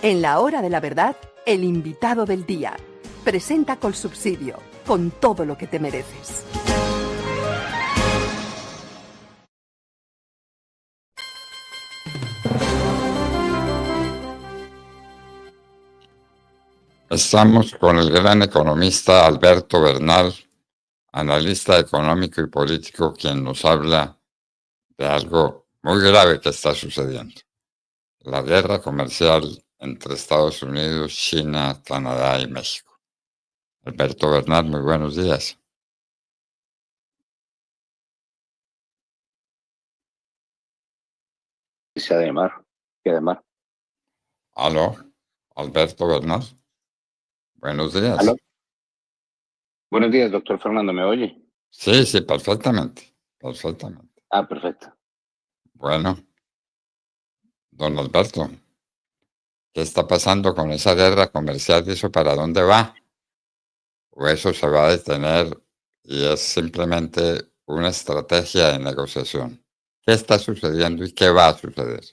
En la hora de la verdad, el invitado del día. Presenta Colsubsidio, con todo lo que te mereces. Estamos con el gran economista Alberto Bernal, analista económico y político, quien nos habla de algo muy grave que está sucediendo: la guerra comercial entre Estados Unidos, China, Canadá y México. Alberto Bernal, muy buenos días. Además. Aló, Alberto Bernal. Buenos días. ¿Aló? Buenos días, doctor Fernando, ¿me oye? Sí, perfectamente. Perfecto. Bueno, don Alberto, ¿qué está pasando con esa guerra comercial y eso para dónde va? ¿O eso se va a detener y es simplemente una estrategia de negociación? ¿Qué está sucediendo y qué va a suceder?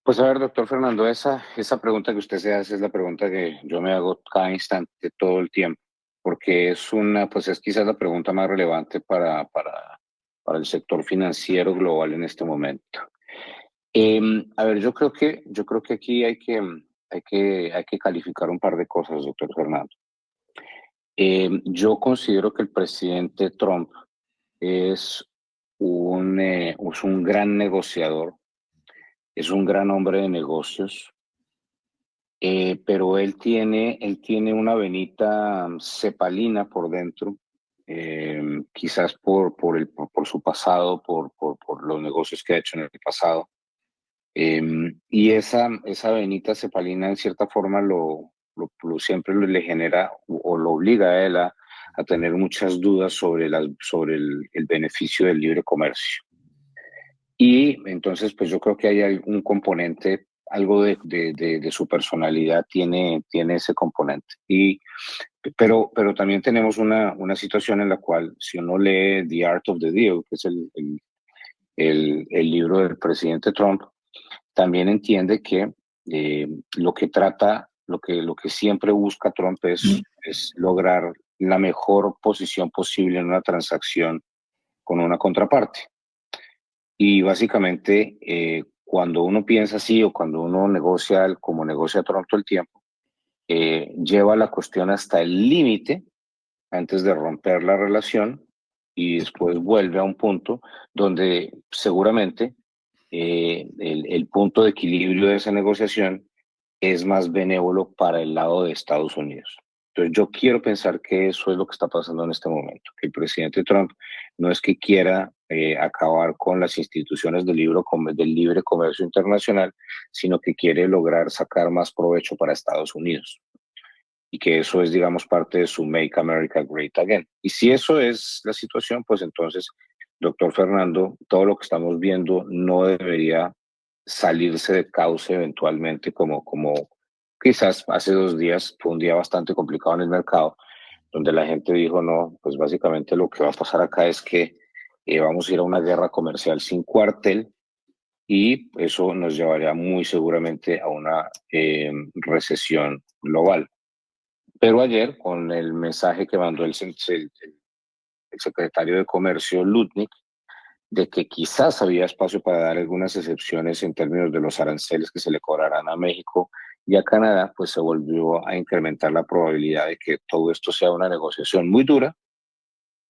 Pues a ver, doctor Fernando, esa pregunta que usted se hace es la pregunta que yo me hago cada instante, todo el tiempo, porque pues es quizás la pregunta más relevante para el sector financiero global en este momento. A ver, yo creo que aquí hay que calificar un par de cosas, doctor Fernando. Yo considero que el presidente Trump es es un gran negociador, es un gran hombre de negocios, pero él tiene una venita cepalina por dentro, quizás por su pasado, por los negocios que ha hecho en el pasado. Y esa venita cepalina en cierta forma siempre le genera o lo obliga a él a tener muchas dudas sobre el beneficio del libre comercio. Y entonces, pues yo creo que hay algún componente, algo de su personalidad tiene ese componente. Pero también tenemos una situación en la cual, si uno lee The Art of the Deal, que es el libro del presidente Trump, también entiende que lo que siempre busca Trump es lograr la mejor posición posible en una transacción con una contraparte. Y básicamente, cuando uno piensa así o cuando uno negocia como negocia Trump todo el tiempo, lleva la cuestión hasta el límite antes de romper la relación y después vuelve a un punto donde seguramente el punto de equilibrio de esa negociación es más benévolo para el lado de Estados Unidos. Entonces yo quiero pensar que eso es lo que está pasando en este momento, que el presidente Trump no es que quiera acabar con las instituciones del libre comercio internacional, sino que quiere lograr sacar más provecho para Estados Unidos. Y que eso es, digamos, parte de su Make America Great Again. Y si eso es la situación, pues entonces, doctor Fernando, todo lo que estamos viendo no debería salirse de cauce eventualmente, como quizás hace 2 días fue un día bastante complicado en el mercado, donde la gente dijo, no, pues básicamente lo que va a pasar acá es que vamos a ir a una guerra comercial sin cuartel y eso nos llevaría muy seguramente a una recesión global. Pero ayer, con el mensaje que mandó el secretario de Comercio, Lutnick, de que quizás había espacio para dar algunas excepciones en términos de los aranceles que se le cobrarán a México y a Canadá, pues se volvió a incrementar la probabilidad de que todo esto sea una negociación muy dura,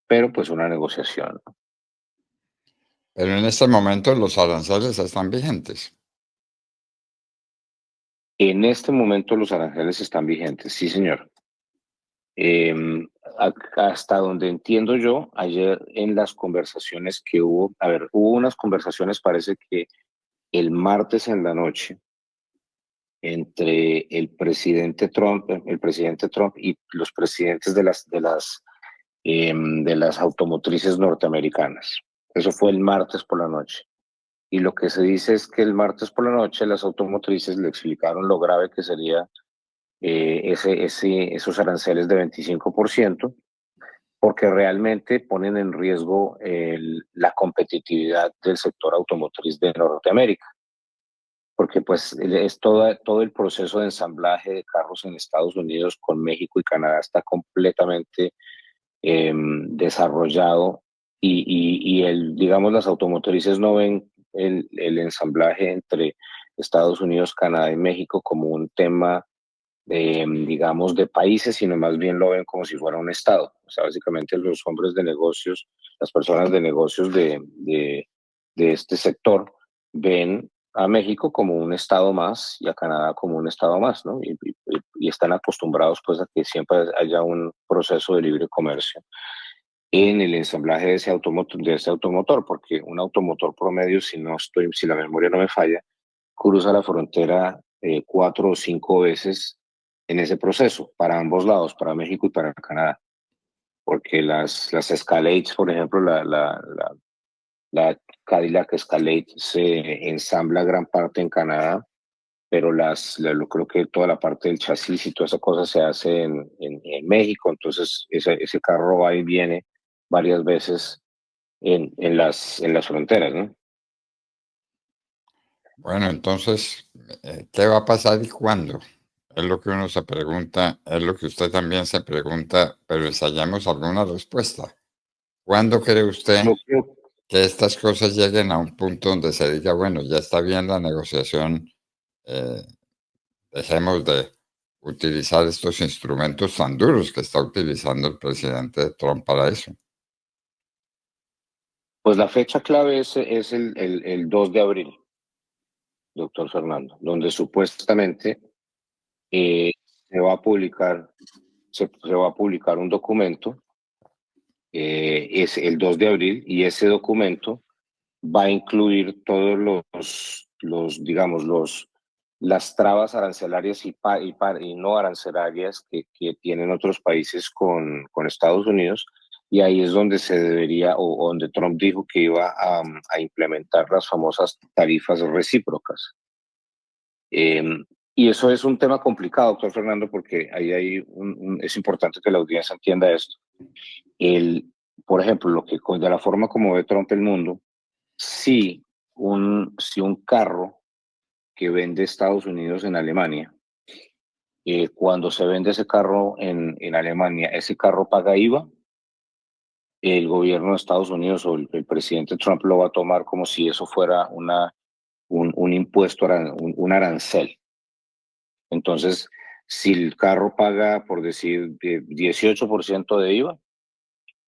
pero pues una negociación. Pero en este momento los aranceles están vigentes. En este momento los aranceles están vigentes, sí, señor. Hasta donde entiendo yo, ayer en las conversaciones que hubo, hubo unas conversaciones, parece que el martes en la noche, entre el presidente Trump y los presidentes de las automotrices norteamericanas. Eso fue el martes por la noche. Y lo que se dice es que el martes por la noche las automotrices le explicaron lo grave que sería esos aranceles de 25%, porque realmente ponen en riesgo la competitividad del sector automotriz de Norteamérica. porque pues es todo el proceso de ensamblaje de carros en Estados Unidos con México y Canadá está completamente desarrollado digamos, las automotrices no ven el ensamblaje entre Estados Unidos, Canadá y México como un tema, digamos, de países, sino más bien lo ven como si fuera un estado. O sea, básicamente los hombres de negocios, las personas de negocios de este sector ven a México como un estado más y a Canadá como un estado más, ¿no? Y están acostumbrados pues a que siempre haya un proceso de libre comercio en el ensamblaje de ese automotor, porque un automotor promedio, si la memoria no me falla, cruza la frontera 4 o 5 veces en ese proceso, para ambos lados, para México y para Canadá, porque las Escalades, por ejemplo, la Cadillac Escalade se ensambla gran parte en Canadá, pero creo que toda la parte del chasis y toda esa cosa se hace en México, entonces ese carro va y viene varias veces en las fronteras, ¿no? Bueno, entonces, ¿qué va a pasar y cuándo? Es lo que uno se pregunta, es lo que usted también se pregunta, pero ensayamos alguna respuesta. ¿Cuándo cree usted Yo creo, que estas cosas lleguen a un punto donde se diga, bueno, ya está bien la negociación, eh, dejemos de utilizar estos instrumentos tan duros que está utilizando el presidente Trump para eso? pues la fecha clave es el 2 de abril, doctor Fernando, donde supuestamente eh, se va a publicar, se va a publicar un documento, es el 2 de abril, y ese documento va a incluir todos digamos, las trabas arancelarias y no arancelarias que tienen otros países con Estados Unidos, y ahí es donde se debería, o donde Trump dijo que iba a implementar las famosas tarifas recíprocas. Eh, y eso es un tema complicado, doctor Fernando, porque ahí es importante que la audiencia entienda esto. El, por ejemplo, de la forma como ve Trump el mundo, si un carro que vende Estados Unidos en Alemania, cuando se vende ese carro en Alemania, ese carro paga IVA, el gobierno de Estados Unidos o el presidente Trump lo va a tomar como si eso fuera un impuesto, un arancel. Entonces, si el carro paga, por decir, 18% de IVA,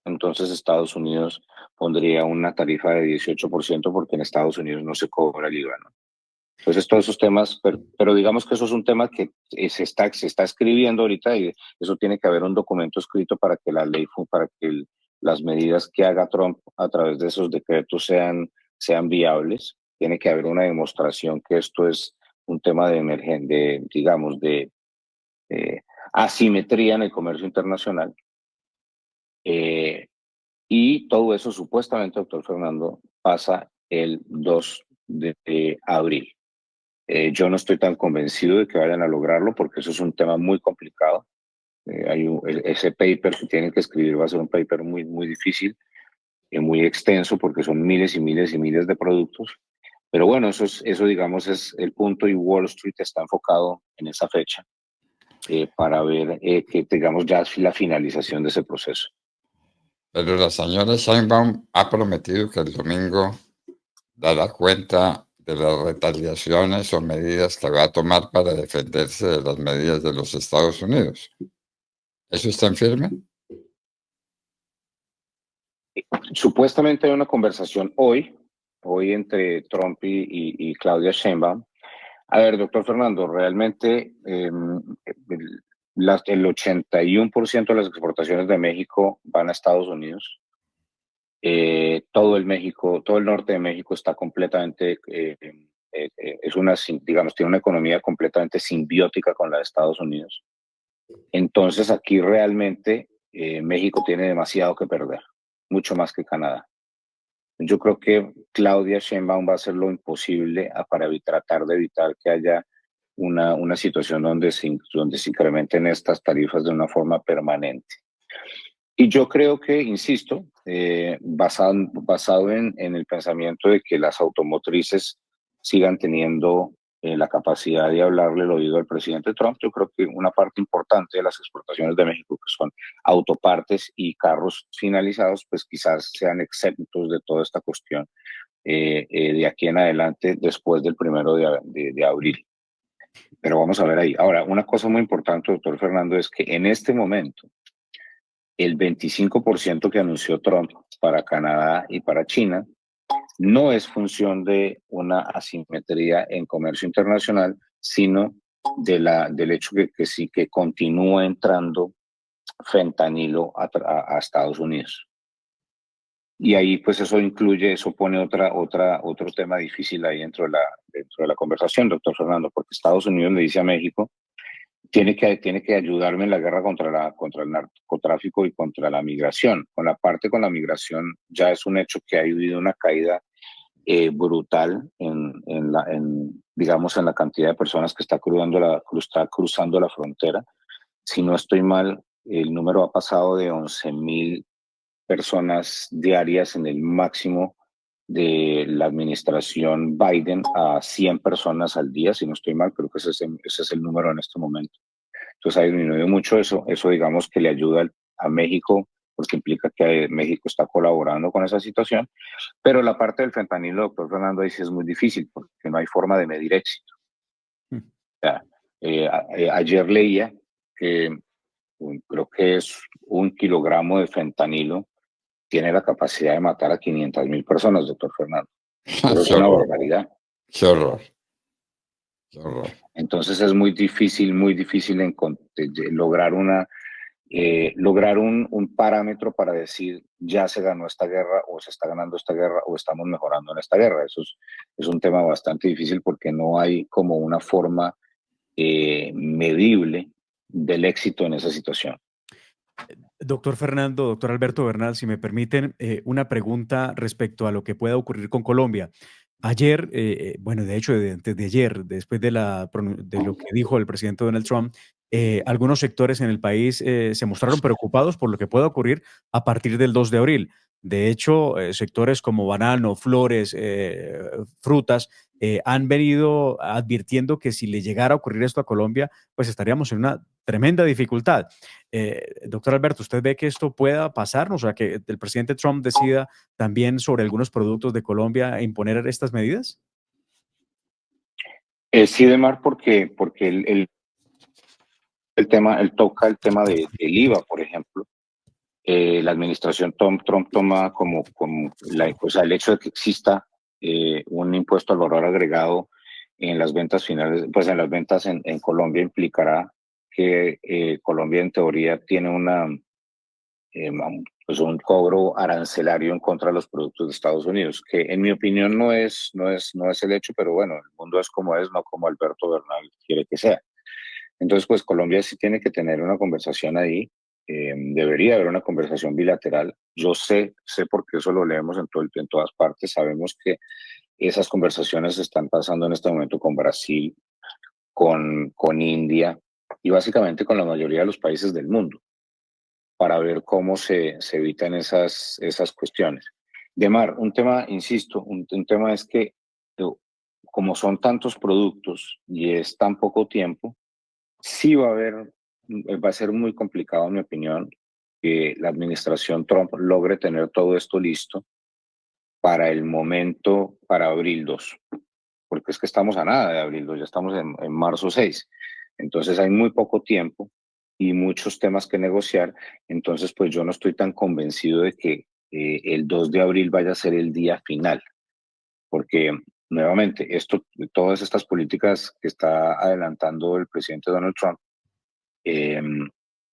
entonces Estados Unidos pondría una tarifa de 18% porque en Estados Unidos no se cobra el IVA, ¿no? Entonces, todos esos temas, pero digamos que eso es un tema que se está escribiendo ahorita, y eso tiene que haber un documento escrito para que para que las medidas que haga Trump a través de esos decretos sean viables. Tiene que haber una demostración que esto es un tema digamos, de asimetría en el comercio internacional. Eh, y todo eso supuestamente, doctor Fernando, pasa el 2 de abril. Yo no estoy tan convencido de que vayan a lograrlo porque eso es un tema muy complicado. Ese paper que tienen que escribir va a ser un paper muy, muy difícil, muy extenso porque son miles y miles y miles de productos. Pero bueno, eso digamos es el punto, y Wall Street está enfocado en esa fecha para ver que tengamos ya la finalización de ese proceso. Pero la señora Sheinbaum ha prometido que el domingo dará cuenta de las retaliaciones o medidas que va a tomar para defenderse de las medidas de los Estados Unidos. ¿Eso está en firme? Supuestamente hay una conversación hoy entre Trump y Claudia Sheinbaum. A ver, doctor Fernando, realmente el 81% de las exportaciones de México van a Estados Unidos. Todo el norte de México está completamente, digamos, tiene una economía completamente simbiótica con la de Estados Unidos. Entonces aquí realmente México tiene demasiado que perder, mucho más que Canadá. Yo creo que Claudia Sheinbaum va a hacer lo imposible para tratar de evitar que haya una situación donde se incrementen estas tarifas de una forma permanente. Y yo creo que, insisto, basado en el pensamiento de que las automotrices sigan teniendo la capacidad de hablarle el oído al presidente Trump. Yo creo que una parte importante de las exportaciones de México, que son autopartes y carros finalizados, pues quizás sean exentos de toda esta cuestión de aquí en adelante, después del 1 de abril. Pero vamos a ver ahí. Ahora, una cosa muy importante, doctor Fernando, es que en este momento, el 25% que anunció Trump para Canadá y para China no es función de una asimetría en comercio internacional, sino del hecho que sí que continúa entrando fentanilo a Estados Unidos. Y ahí pues eso pone otro tema difícil ahí dentro de la conversación, doctor Fernando, porque Estados Unidos le dice a México, tiene que ayudarme en la guerra contra el narcotráfico y contra la migración. Con la migración ya es un hecho que ha habido una caída brutal digamos, en la cantidad de personas que está cruzando la frontera. Si no estoy mal, el número ha pasado de 11,000 personas diarias en el máximo de la administración Biden a 100 personas al día, si no estoy mal, creo que ese es el número en este momento. Entonces ha disminuido mucho eso digamos que le ayuda a México, porque implica que México está colaborando con esa situación, pero la parte del fentanilo, doctor Fernando, dice es muy difícil porque no hay forma de medir éxito. O sea, ayer leía que creo que es 1 kilogramo de fentanilo tiene la capacidad de matar a 500,000 personas, doctor Fernando. Pero es Qué una horror, barbaridad. qué horror, qué horror. Entonces es muy difícil lograr un parámetro para decir ya se ganó esta guerra o se está ganando esta guerra o estamos mejorando en esta guerra. Eso es un tema bastante difícil porque no hay como una forma medible del éxito en esa situación. Doctor Fernando, doctor Alberto Bernal, si me permiten, una pregunta respecto a lo que pueda ocurrir con Colombia. Ayer, bueno, de hecho, antes de ayer, después de lo que dijo el presidente Donald Trump, algunos sectores en el país se mostraron preocupados por lo que pueda ocurrir a partir del 2 de abril. De hecho, sectores como banano, flores, frutas, han venido advirtiendo que si le llegara a ocurrir esto a Colombia, pues estaríamos en una tremenda dificultad. Doctor Alberto, ¿usted ve que esto pueda pasar? O sea, que el presidente Trump decida también sobre algunos productos de Colombia imponer estas medidas. Sí, Demar, porque él toca el tema del IVA, por ejemplo. La administración Trump toma o sea, el hecho de que exista un impuesto al valor agregado en las ventas finales, pues en las ventas en Colombia implicará que Colombia en teoría tiene pues un cobro arancelario en contra de los productos de Estados Unidos, que en mi opinión no es el hecho, pero bueno, el mundo es como es, no como Alberto Bernal quiere que sea. Entonces, pues Colombia sí tiene que tener una conversación ahí, debería haber una conversación bilateral. Yo sé porque eso lo leemos en todas partes, sabemos que esas conversaciones están pasando en este momento con Brasil, con India y básicamente con la mayoría de los países del mundo para ver cómo se evitan esas cuestiones. Demar, un tema, insisto, un tema es que como son tantos productos y es tan poco tiempo, sí va a ser muy complicado, en mi opinión, que la administración Trump logre tener todo esto listo para el momento, para abril 2, porque es que estamos a nada de abril 2, ya estamos en marzo 6. Entonces hay muy poco tiempo y muchos temas que negociar. Entonces, pues yo no estoy tan convencido de que el 2 de abril vaya a ser el día final, porque nuevamente, todas estas políticas que está adelantando el presidente Donald Trump,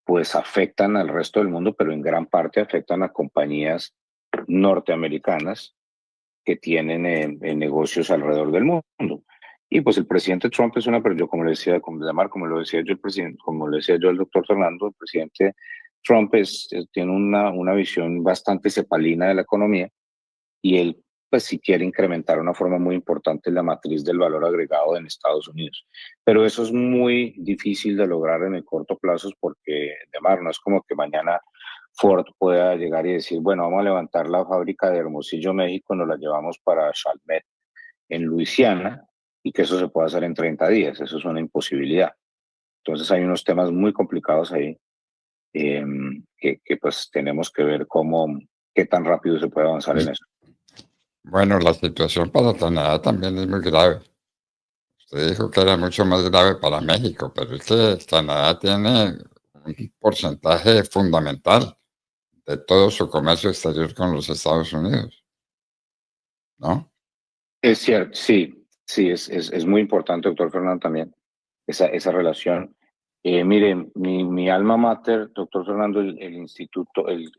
pues afectan al resto del mundo, pero en gran parte afectan a compañías norteamericanas que tienen negocios alrededor del mundo. Y pues el presidente Trump es yo como le decía, como lo decía yo el presidente, como le decía yo el doctor Fernando, el presidente Trump tiene una visión bastante cepalina de la economía y él pues sí quiere incrementar una forma muy importante la matriz del valor agregado en Estados Unidos. Pero eso es muy difícil de lograr en el corto plazo porque, no es como que mañana Ford pueda llegar y decir, bueno, vamos a levantar la fábrica de Hermosillo, México, nos la llevamos para Chalmette en Luisiana y que eso se pueda hacer en 30 días. Eso es una imposibilidad. Entonces hay unos temas muy complicados ahí que pues tenemos que ver qué tan rápido se puede avanzar en eso. Bueno, la situación para Canadá también es muy grave. Usted dijo que era mucho más grave para México, pero es que Canadá tiene un porcentaje fundamental de todo su comercio exterior con los Estados Unidos, ¿no? Es cierto, sí, sí, es muy importante, doctor Fernando, también esa relación. Mire, mi alma mater, doctor Fernando, el instituto el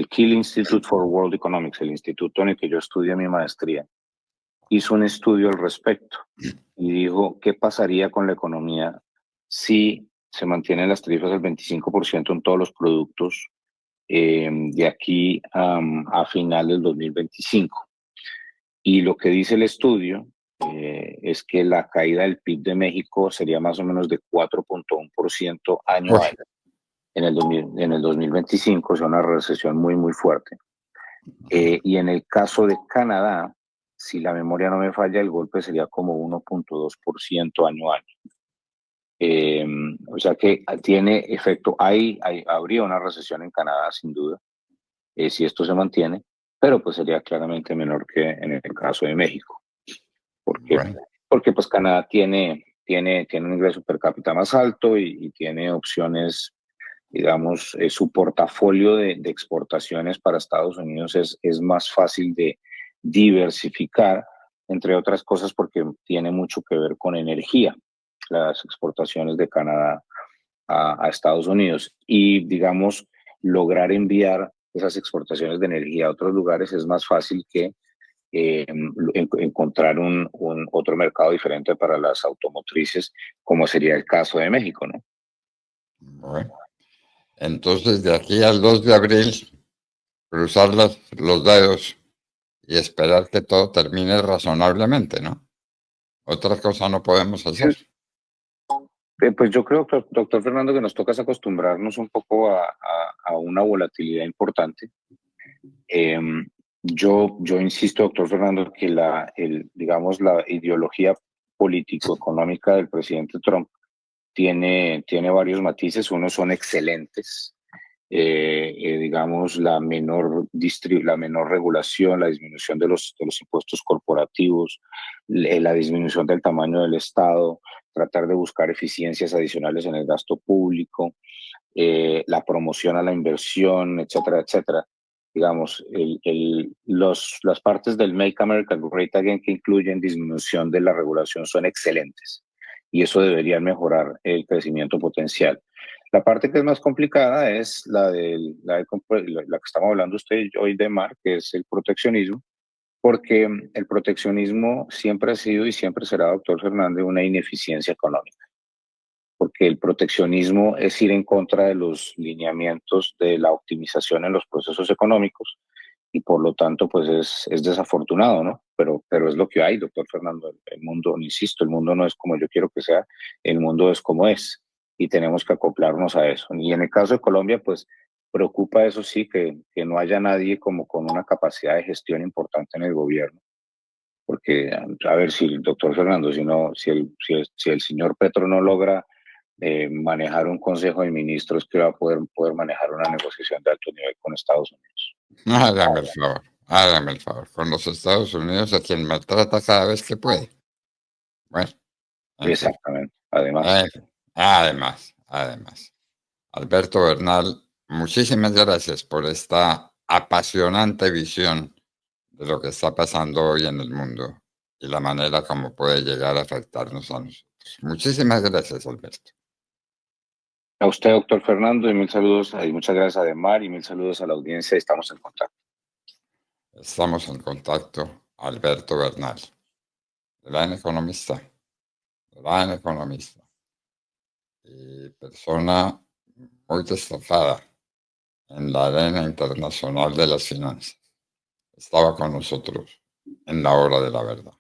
Kiel Institute for World Economics, el instituto en el que yo estudié mi maestría, hizo un estudio al respecto y dijo, ¿qué pasaría con la economía si se mantienen las tarifas del 25% en todos los productos de aquí a final del 2025? Y lo que dice el estudio es que la caída del PIB de México sería más o menos de 4,1% año Uy, a año en el 2025, o sea, una recesión muy, muy fuerte. Y en el caso de Canadá, si la memoria no me falla, el golpe sería como 1,2% año a año. O sea que tiene efecto, habría una recesión en Canadá, sin duda, si esto se mantiene, pero pues sería claramente menor que en el caso de México, porque, bueno, porque pues Canadá tiene un ingreso per cápita más alto y tiene opciones, digamos, su portafolio de exportaciones para Estados Unidos es más fácil de diversificar, entre otras cosas porque tiene mucho que ver con energía, las exportaciones de Canadá a Estados Unidos. Y, digamos, lograr enviar esas exportaciones de energía a otros lugares es más fácil que encontrar un otro mercado diferente para las automotrices, como sería el caso de México, ¿no? bueno. Entonces, de aquí al 2 de abril, cruzar los dedos y esperar que todo termine razonablemente, ¿no? Otra cosa no podemos hacer. Pues yo creo, doctor Fernando, que nos toca acostumbrarnos un poco a una volatilidad importante. Eh, yo insisto, doctor Fernando, que digamos, la ideología político-económica del presidente Trump tiene varios matices. Unos son excelentes, digamos, la menor regulación, la disminución de los impuestos corporativos, la disminución del tamaño del Estado, tratar de buscar eficiencias adicionales en el gasto público, la promoción a la inversión, etcétera, etcétera. Digamos, las partes del Make America Great Again que incluyen disminución de la regulación son excelentes y eso debería mejorar el crecimiento potencial. La parte que es más complicada es la que estamos hablando usted y yo hoy de Mar, que es el proteccionismo, porque el proteccionismo siempre ha sido y siempre será, doctor Fernández, una ineficiencia económica, porque el proteccionismo es ir en contra de los lineamientos de la optimización en los procesos económicos y por lo tanto pues es desafortunado, ¿no? Pero es lo que hay, doctor Fernando. El mundo, insisto, el mundo no es como yo quiero que sea, el mundo es como es y tenemos que acoplarnos a eso. Y en el caso de Colombia, pues preocupa eso sí, que no haya nadie como con una capacidad de gestión importante en el gobierno. Porque, a ver, si el doctor Fernando, si el señor Petro no logra manejar un consejo de ministros, que va a poder manejar una negociación de alto nivel con Estados Unidos. Hágame el favor, hágame el favor. Con los Estados Unidos a quien maltrata cada vez que puede. Bueno, en fin. Exactamente, además. En fin. Además. Alberto Bernal, muchísimas gracias por esta apasionante visión de lo que está pasando hoy en el mundo y la manera como puede llegar a afectarnos a nosotros. Muchísimas gracias, Alberto. A usted, doctor Fernando, y mil saludos, y muchas gracias a Demar, y mil saludos a la audiencia, estamos en contacto. Estamos en contacto, Alberto Bernal, gran economista, y persona muy destacada en la arena internacional de las finanzas. Estaba con nosotros en la hora de la verdad.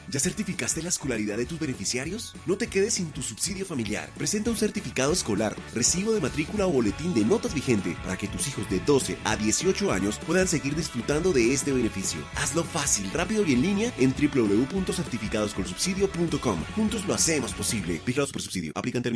¿Ya certificaste la escolaridad de tus beneficiarios? No te quedes sin tu subsidio familiar. Presenta un certificado escolar, recibo de matrícula o boletín de notas vigente para que tus hijos de 12 a 18 años puedan seguir disfrutando de este beneficio. Hazlo fácil, rápido y en línea en www.certificadoscolsubsidio.com. Juntos lo hacemos posible. Vigilado Supersubsidio. Aplican términos